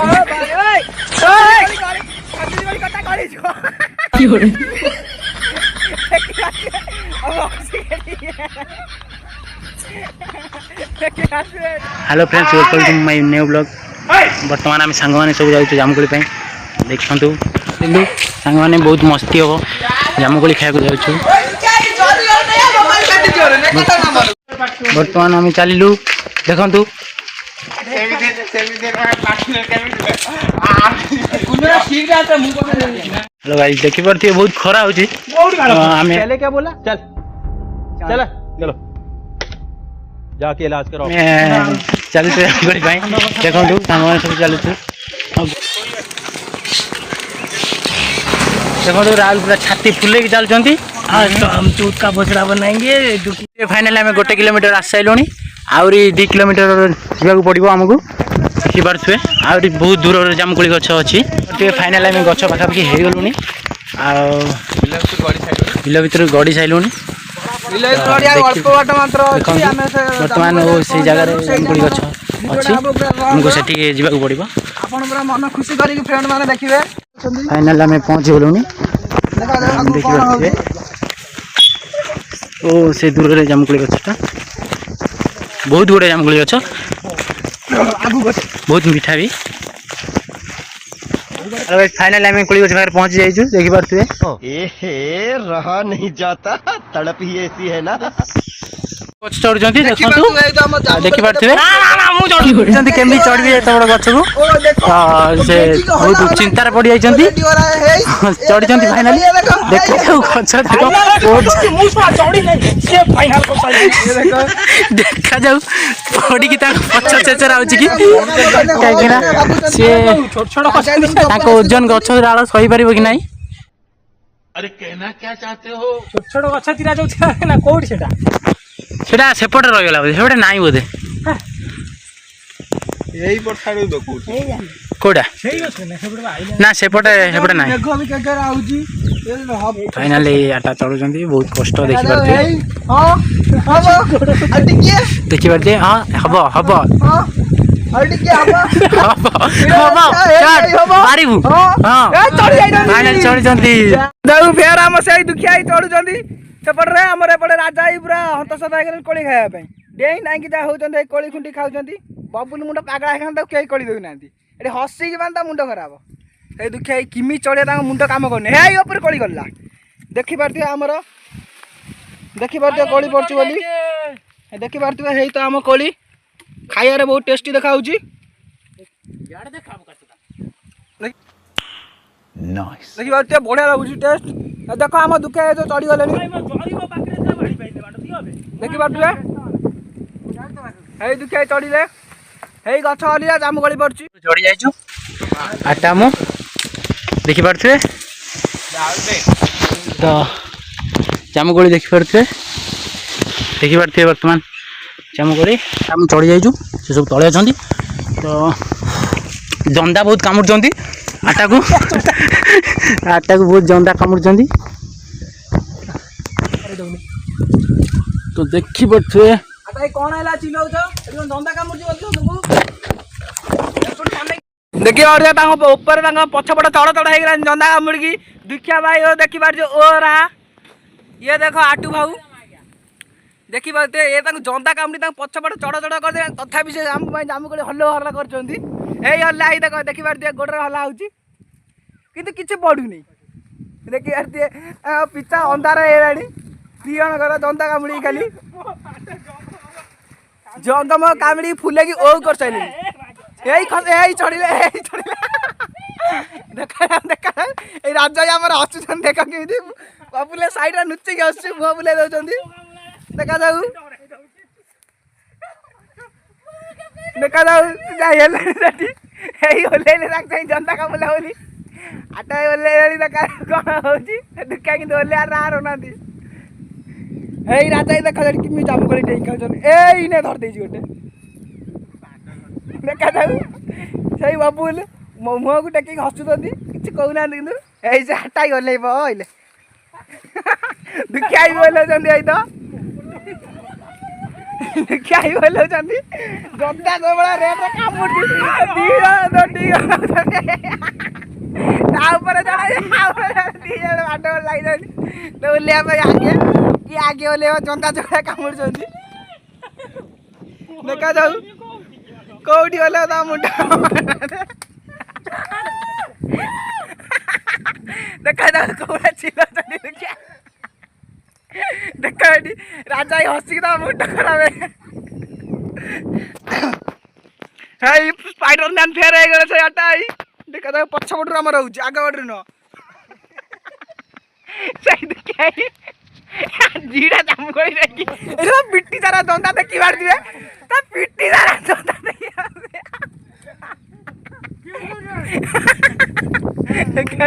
Hello friends, welcome to my new blog. बर्तमान आम सांग मैंने सब जाऊँ जामुकोली देखु सांग मैंने बहुत मस्ती हम जामुकोली खाया जाऊँ। बर्तमान आम चलू देखु हेलो गाइस, देखी पारे बहुत खरा हो क्या बोला? चल चल चलो जाके इलाज करो। चलु देखु सांग सब चलु देखो राहुल पूरा छाती फुले चलुँच। आज तो हम चूत का बोचरा बनाएंगे। फाइनल आम 1 किलोमीटर आस सारूँ, आहरी 2 किलोमीटर जावाक पड़ो आमको देखिपे। आहरी बहुत दूर जामुकोली गछ अच्छी। फाइनल आम गछ पाखापाखि हो गलुनी, बिल भर गड़ी सारूँ। बर्तमान से जगह जामुकोली गछ अच्छी, आमको से जावाक पड़ो। मन खुशी कर फ्रेंड मैंने देखिए। फाइनल आम पहुँच गलुनी देखिए। ओ से दूर रे जामुकोली गछटा बहुत गुड़े जामुकोली गछ, बहुत मीठा भी। फाइनल आम कोली गछ पाखे पहुँच जाइए देखी पारे। रहा नहीं जाता, तड़प ही ऐसी है ना। चढ़ुं देखु देखी पारे केमी चढ़ी एत बड़ गछ को से बहुत चिंतार पड़ जाइए चढ़ी फाइनाली देखा जाऊ पड़ी पछ चेचरा हो कहीं सी ओजन गछ डाल सही पार कि ना। अरे कहना क्या चाहते हो? छोट छोट गछ तीरा जो ना कोठी सेटा सेटा सेपटे रहीगला बोधे सेपटे नाई बोधे यही पर छाड़ू दो कोडा ना सेपटे सेपटे ना। फाइनली आटा चढ़ुଛନ୍ତି बहुत कष्ट देखि पारते देखि पारते। हाँ हब हब मारिबू। हाँ फाइनल चढ़ुଛନ୍ତି फेर आम से दुखिया चढ़ुଛନ୍ତି सेपटे आम एपटे राजा पूरा हतसत हो कोली खाया डेई नाइकी जहाँ होती कोली खुंटी खाऊँ। बबुल मुंड पागला है कई कोली देना ये हसिकी मान मुंड खराब से दुखिया किमी चढ़िया मुंड कम करनी है ऊपर कोली गला देखी पारे आमर देखी पारे कोली पड़ू बोली देखी पारे है तो आम कोली खाइबार बहुत टेस्टी देखा देखी पारे बढ़िया लगुच टेस्ट। देख आम दुखिया जो चढ़ी गले देखी पारे है दुखिया चढ़िले है गछ हलिया जामुकोली पड़ी चढ़ी जाइछु आटा मु देखि पारे तो जामुकोली देखि पारे बर्तमान जामुकोली आम चढ़ी जाइछु से सब तले अछंती। तो जंदा बहुत कामुड़ुचंती आटा को आटा को बहुत जंदा कामुड़ुचंती। तो देखि पारे कौन है चिल्लाऊ जंदा कामुड़ी देखिए ऊपर पछपट चढ़ चढ़ हो जंदा कामुड़ी दुखिया भाई देखी पार ओरा ये देख आटू भाऊ देखी पारे ये जंदा कामुड़ी पछपट चढ़ चढ़ कर तथा से जामुकोली हल्लो हल्ला कर हल्ला आई देखी पारे गोड़े हल्ला हो कि पड़ूनी देखी पारे पिछा अंधार है दी जन जंदा कामुड़ी खाली जंदम कामुड़ी फुले की ओ कर सारे यही चढ़िले देखा देखा राजा आम हसुन देख कि बबुले साइड नुचिक आस मुह बुले दौरान देखा जाऊ देखा जाऊ ओल्ले सागे जनता का बुला बोली आटा ओल्ले देखा कौन हो दुखा कि ओल्ले आर ना है राजा देखा कि जामुकोली टेक खाने धरदे गोटे देखा जाऊ से बबुल मुह को टेक हसुँच कि कहना कि से हाटा गले पहले दुखिया भी बोलाऊँ तो दुखिया भी बोलाऊँ जनता सब रेट कामुड़ी ऊपर चढ़ा दी बाट लगे तो ओल्लिया आगे कि आगे ओल्लिया जंता चढ़ा कामुड़ देखा जाऊ कौटी गले मुंड देखा जाऊ कौड़ा चिल्ला देखिए देखा राजा हसिक मुंड खराब है स्पाइडरमैन फेर हो गए हटा देखा जाऊ पछपटू आम रोचे आग पटू न जीड़ा जामुकोली पिटी सारा दंता देखी पारे पिटी सारा दंता देखी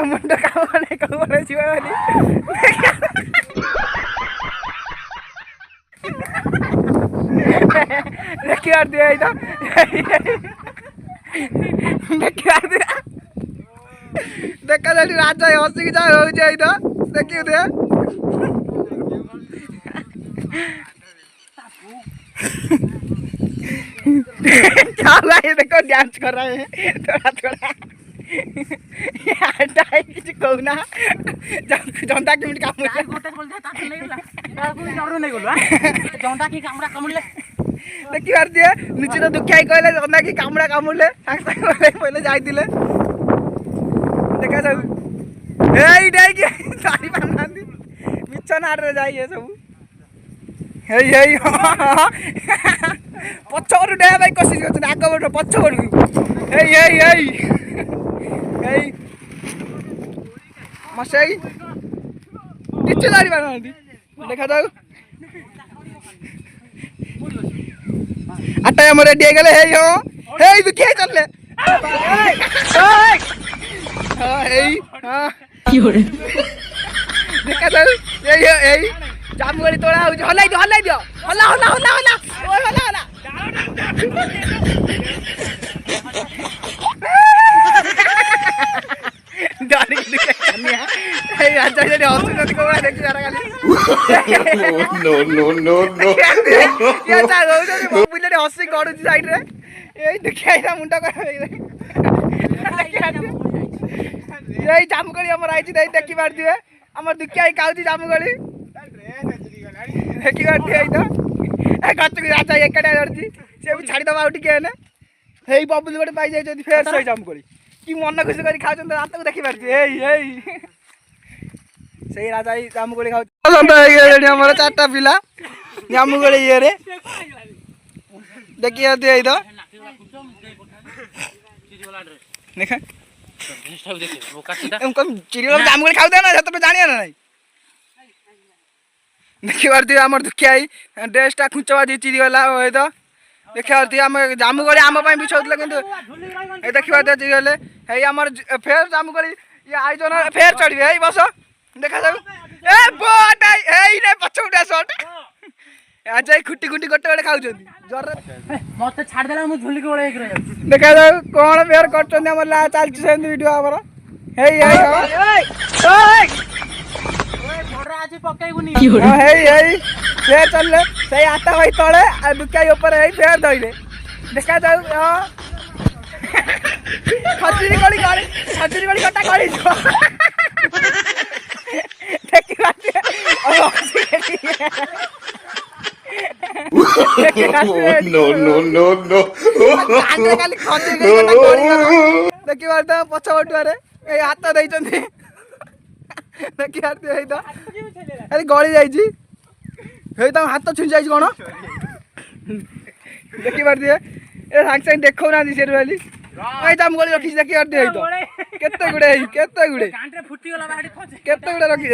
मुंड काम देखी पार देखी देखा जाए राजा हसिक जा रोचे देखिए क्या हुआ ये देखो डांस कर रहे हैं थोड़ा थोड़ा किसी कहना जनता के मिनट काम देखी पार दिए निश्चित दुखिया कहले जनता की कामुड़ा कामुड़े पहले जाई देखा जाऊ साड़ी पाना मिछ नाट जाइए सब पछपटू डेहा भाई कोशिश कर आग पट पछपटू मसई किसी जारी पाना देखा जाऊ आटा आम रेडी हो गले हे दुखिया चलले देखा जाऊ जामुगड़ी तोड़ा हल्लाई दियो हल्ला हल्ला हल्ला हल्ला ओए हल्ला हल्ला डाली दिखे कन्या ए राजा जे हॉस्पिटल को देखि जरा खाली नो नो नो नो ये ता रोज मोबाइल रे हॉस्सी गडु साइड रे ए देखिया मुंडा कर यही जामुगड़ी हमर आइछि देखि मार दिए हमर दुखिया खाउछि जामुगड़ी देखी बार तो गच राजा एकटा धरती से भी छाड़ी दबा उठी के हे बबुल गोटे पाई जाई फेर सही जामुगड़ी कि मन खुशी कर खाउछन रात को देखि पारछि सही राजा जामुगड़ी खाउ हमर चारटा पिला जामुगड़ी ये रे देखि दे तो देखा चिड़िया जामुगड़ी खाउ दे ना तो जानिया ना नहीं देखी पारे आम दुखिया ड्रेसटा खुंच बाजी चिरी गला तो देखी पारे आम जामुगड़ी आम बिछाऊला कि देखी पारे चिरीगले है आम फेर जामुगड़ी ये आयोजन फेर चढ़े है बस देखा जाऊ पछुटा सट आज खुटी खुटी गोटे गोटे खाऊ मत छाड़देला देखा जाऊ कौन फेर कर चलती वीडियो आम चल से आटा भाई तले दुखिया ऊपर फेर धोले देखा जाऊ खजुरी गली कटा गली नो नो नो नो देखी पारे पछपटुआरे हाथ देखी पारे अरे गली जाइए हाथ छुई जाए कौन देखी पारे सागे सागे देखो ना सी जामुगड़ी रखी देखी पारे केते गुड़े रखी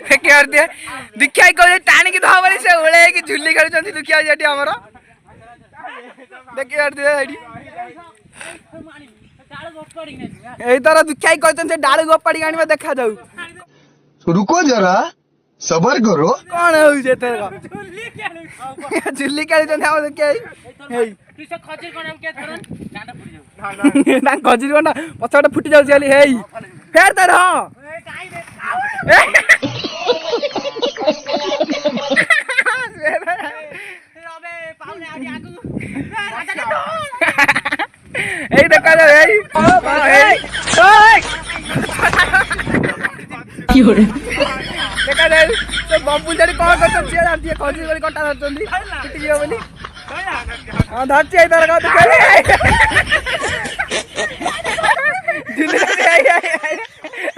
देखी पारे दुखिया कह टाणिकी धो बोली से ओले झुली खेलुं दुखिया जी आमर देखी पारे तार दुखिया कहते डाल गोपाड़ी आने देखा जाऊ रुको जरा सबर करो कौन झुली खेल दुखिया खजुरी कंडा पछपटे फुटी जाऊँ फेर तार हाँ ଦେଖାଯାଉ ସେ ବବୁଲ ଜାଣି କ'ଣ କରୁଛନ୍ତି ସିଏ ଜାଣିଥିବେ ଖଜୁରୀ କୋଳି କଣ୍ଟା ଧରୁଛନ୍ତି ଫୁଟିଯିବ ବୋଲି ହଁ ଧରିଛି ଏଇ ତାର କ'ଣ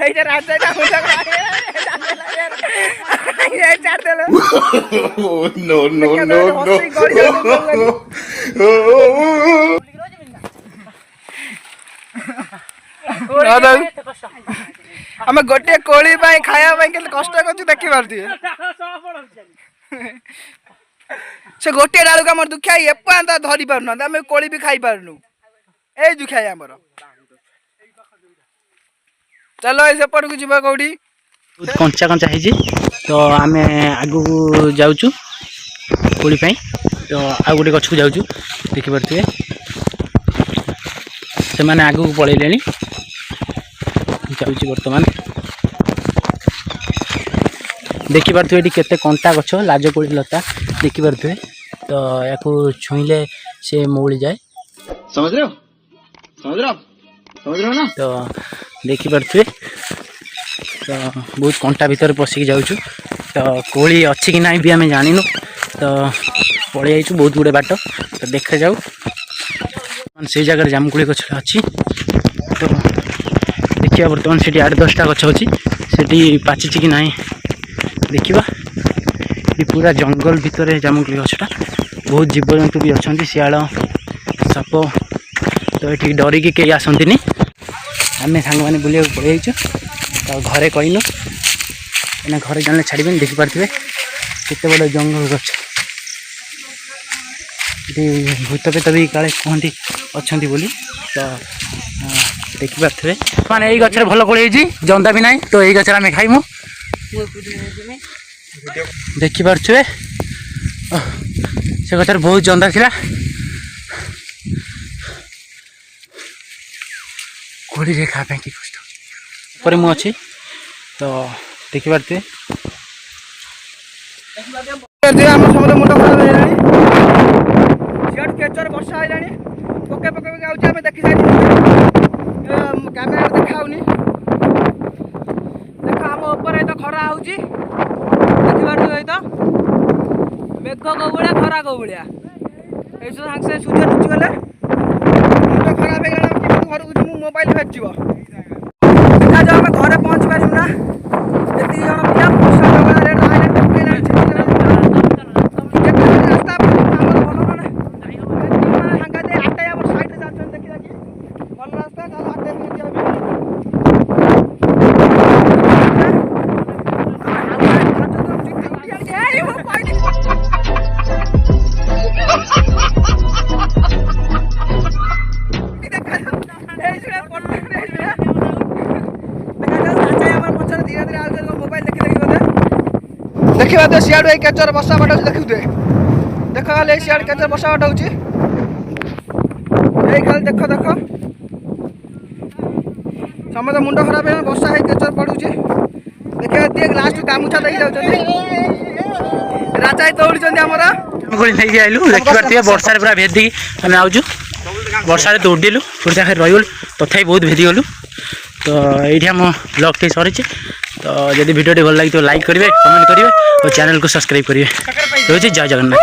এইটা রাস্তাটা ছাড়দেল No, no, no, no. ଆମେ ଗୋଟିଏ କୋଳି ପାଇଁ ଖାଇବା ପାଇଁ କେତେ କଷ୍ଟ କରୁଛୁ ଦେଖି ପାରୁଥିବେ ସେ ଗୋଟିଏ ଡାଳକୁ ଆମର ଦୁଃଖ ଏପର୍ଯ୍ୟନ୍ତ ଧରି ପାରୁନାହାନ୍ତି ଆମେ କୋଳି ବି ଖାଇ ପାରୁନୁ ଏଇ ଦୁଃଖ ଆମର ଚାଲ ସେପଟକୁ ଯିବା କୋଉଠି କଞ୍ଚା କଞ୍ଚା ହେଇଛି ତ ଆମେ ଆଗକୁ ଯାଉଛୁ କୋଳି ପାଇଁ ତ ଆଉ ଗୋଟେ ଗଛକୁ ଯାଉଛୁ ଦେଖିପାରୁଥିବେ ସେମାନେ ଆଗକୁ ପଳେଇଲେଣି ଯାଉଛି ବର୍ତ୍ତମାନ ଦେଖିପାରୁଥିବେ ଏଠି କେତେ କଣ୍ଟା ଗଛ ଲାଜ କୋଳି ଲତା ଦେଖିପାରୁଥିବେ ତ ୟାକୁ ଛୁଇଁଲେ ସେ ମଉଳି ଯାଏ ତ ଦେଖିପାରୁଥିବେ ତ ବହୁତ କଣ୍ଟା ଭିତରେ ପଶିକି ଯାଉଛୁ ତ କୋଳି ଅଛି କି ନାହିଁ ବି ଆମେ ଜାଣିନୁ ତ ପଳେଇ ଯାଇଛୁ ବହୁତ ଗୁଡ଼େ ବାଟ ତ ଦେଖାଯାଉ ସେଇ ଜାଗାରେ ଜାମୁକୋଳି ଗଛ ଅଛି ତ ଦେଖିବା ବର୍ତ୍ତମାନ ସେଠି 8-10ଟା ଗଛ ଅଛି ସେଠି ପାଚିଛି କି ନାହିଁ ଦେଖିବା ଏଠି ପୁରା ଜଙ୍ଗଲ ଭିତରେ ଜାମୁକୋଳି ଗଛଟା ବହୁତ ଜୀବଜନ୍ତୁ ବି ଅଛନ୍ତି ଶିଆଳ ସାପ ତ ଏଠିକି ଡରିକି କେହି ଆସନ୍ତିନି ଆମେ ସାଙ୍ଗମାନେ ବୁଲିବାକୁ ପଳେଇ ଯାଇଛୁ ତ ଘରେ କହିନୁ ଏନା ଘରେ ଜାଣିଲେ ଛାଡ଼ିବେନି ଦେଖିପାରୁଥିବେ କେତେ ବଡ଼ ଜଙ୍ଗଲ ଗଛ ଏଠି ଭୂତ ପେତ ବି କାଳେ କୁହନ୍ତି ଅଛନ୍ତି ବୋଲି ତ ଦେଖିପାରୁଥିବେ ମାନେ ଏଇ ଗଛରେ ଭଲ କୋଳି ହେଇଛି ଜନ୍ଦା ବି ନାହିଁ ତ ଏଇ ଗଛରେ ଆମେ ଖାଇମୁ ଦେଖିପାରୁଥିବେ ସେ ଗଛରେ ବହୁତ ଜନ୍ଦା ଥିଲା କୋଳିରେ ଖାଇବା ପାଇଁ କି କଷ୍ଟ ପରେ ମୁଁ ଅଛି ତ ଦେଖିପାରୁଥିବେ ଆମ ସମୁଦ୍ର ମୁଣ୍ଡ ଖରାପ ହେଇଗଲାଣି ସିଆଡ଼ୁ କେଚର ବର୍ଷା ହେଇଲାଣି ପକେଇ ପକେଇ ଯାଉଛି ଆମେ ଦେଖି ସାରିଛୁ କ୍ୟାମେରାରେ ଦେଖା ହଉନି ଦେଖ ଆମ ଉପରେ ତ ଖରା ହଉଛି ଦେଖିପାରୁଥିବେ ତ ମେଘ କୋଉଭଳିଆ ଖରା କୋଉଭଳିଆ ଏଇସବୁ ସାଙ୍ଗେ ସାଙ୍ଗେ ସୂର୍ଯ୍ୟ ଲୁଚିଗଲେ ମୁଣ୍ଡ ଖରାପ ହେଇଗଲା କେମିତି ଘରକୁ ଯିବୁ ମୋବାଇଲ ଫେରିଯିବ ଦେଖାଯାଉ ଆମେ ଘରେ ପହଞ୍ଚି ପାରିବୁ ନା ଏତିକି ଜଣ ପିଲା ବର୍ଷା ରେଟ୍ ରାସ୍ତା ଆମର ଭଲ ମାନେ ସାଙ୍ଗା ଦେଇ ଆଟାଇ ଆମର ସାଇଡ଼ରେ ଯାଉଛନ୍ତି ଦେଖି ଦେଖି ଭଲ ରାସ୍ତା ତାହେଲେ ଆଟାଇ ଦେଖିବା ତ ସିଆଡ଼ୁ ଏଇ କେଚର ବର୍ଷା ବାଟ ହେଉଛି ଦେଖୁଥିବେ ଦେଖ ଖାଲି ଏଇ ସିଆଡ଼ୁ କେଚର ବର୍ଷା ବାଟ ହେଉଛି ଏଇ ଖାଲି ଦେଖ ଦେଖ ସମସ୍ତେ ମୁଣ୍ଡ ଖରାପ ହେଇଗଲା ବର୍ଷା ହେଇ କେଚର ପଡ଼ୁଛି ଦେଖିବା ଟିକେ ଲାଷ୍ଟ ଗାମୁଛା ଦେଇକି ଯାଉଛନ୍ତି ରାଜା ଦୌଡ଼ିଛନ୍ତି ଆମର କୋଳି ନେଇକି ଆଇଲୁ ଦେଖିପାରୁଥିବେ ବର୍ଷାରେ ପୁରା ଭେଦିକି ଆମେ ଆଉଛୁ ବର୍ଷାରେ ଦୌଡ଼ିଲୁ ପୁଣି ଜାଗାରେ ରହିଗଲୁ ତଥାପି ବହୁତ ଭେଦିଗଲୁ ତ ଏଇଠି ଆମ ବ୍ଲଗ୍ଟି ସରିଛି ତ ଯଦି ଭିଡ଼ିଓଟି ଭଲ ଲାଗିଥିବ ଲାଇକ୍ କରିବେ କମେଣ୍ଟ କରିବେ और चैनल को सब्सक्राइब करिए। रोजी जय जगन्नाथ।